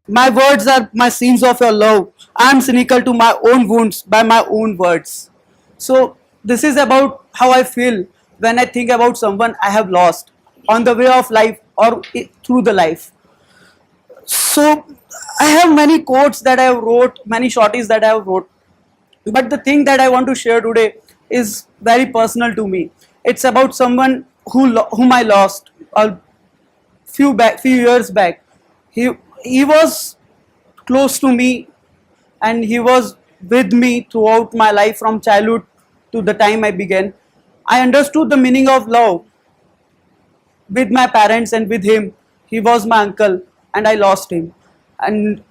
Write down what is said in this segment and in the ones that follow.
My words are my scenes of your love. I am cynical to my own wounds by my own words. So this is about how I feel when I think about someone I have lost on the way of life or through the life. So I have many quotes that I have wrote, many shorties that I have wrote, but the thing that I want to share today is very personal to me. It's about someone whom I lost a few years back. He was close to me, and he was with me throughout my life from childhood to the time I began. I understood the meaning of love with my parents and with him. He was my uncle, and I lost him. And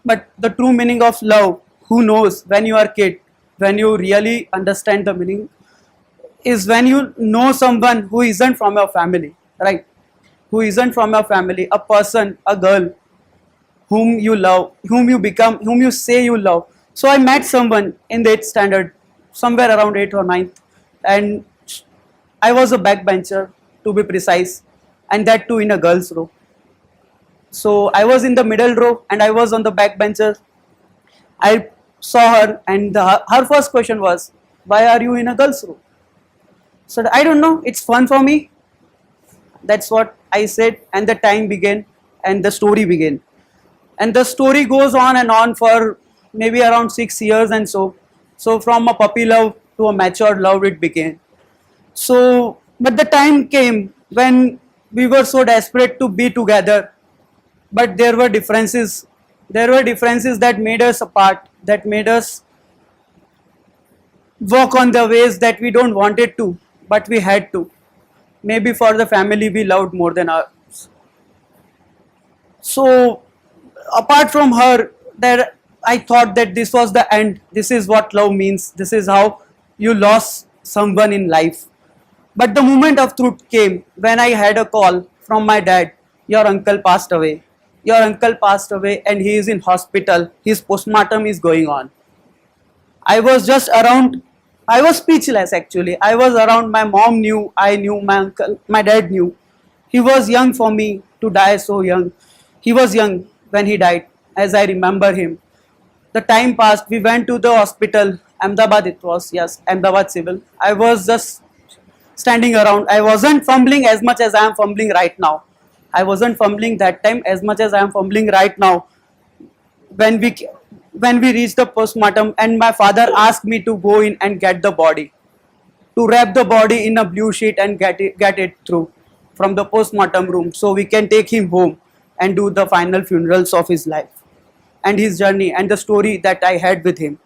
but the true meaning of love, who knows, when you are a kid, when you really understand the meaning, is when you know someone who isn't from your family, right? Who isn't from your family, a person, a girl whom you love, whom you become, whom you say you love. So I met someone in the 8th standard, somewhere around 8th or 9th, and I was a backbencher, to be precise, and that too in a girls' row. So I was in the middle row and I was on the backbencher. I saw her, and her first question was, "Why are you in a girls' row?" So I don't know, it's fun for me. That's what I said, and the time began and the story began. And the story goes on and on for maybe around 6 years and so. So from a puppy love to a matured love it began. So, but the time came when we were so desperate to be together, but there were differences. There were differences that made us apart, that made us walk on the ways that we don't wanted to, but we had to. Maybe for the family we loved more than ours. So apart from her, that I thought that this was the end. This is what love means. This is how you lost someone in life. But the moment of truth came when I had a call from my dad. Your uncle passed away. Your uncle passed away and he is in hospital. His postmortem is going on. I was just around, I was speechless actually. I was around, my mom knew, I knew, my uncle, my dad knew. He was young for me to die so young. He was young when he died, as I remember him. The time passed, we went to the hospital, Ahmedabad it was, yes, Ahmedabad Civil. I was just standing around. I wasn't fumbling as much as I am fumbling right now. I wasn't fumbling that time as much as I am fumbling right now. When we reached the postmortem and my father asked me to go in and get the body, to wrap the body in a blue sheet and get it through from the postmortem room so we can take him home and do the final funerals of his life and his journey and the story that I had with him.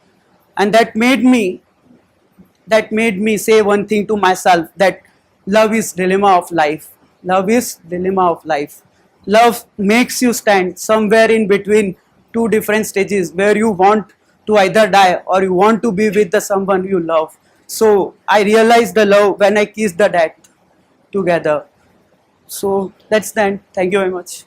And that made me say one thing to myself, that love is dilemma of life. Love is dilemma of life. Love makes you stand somewhere in between two different stages where you want to either die or you want to be with the someone you love. So I realized the love when I kissed the death together. So that's the end. Thank you very much.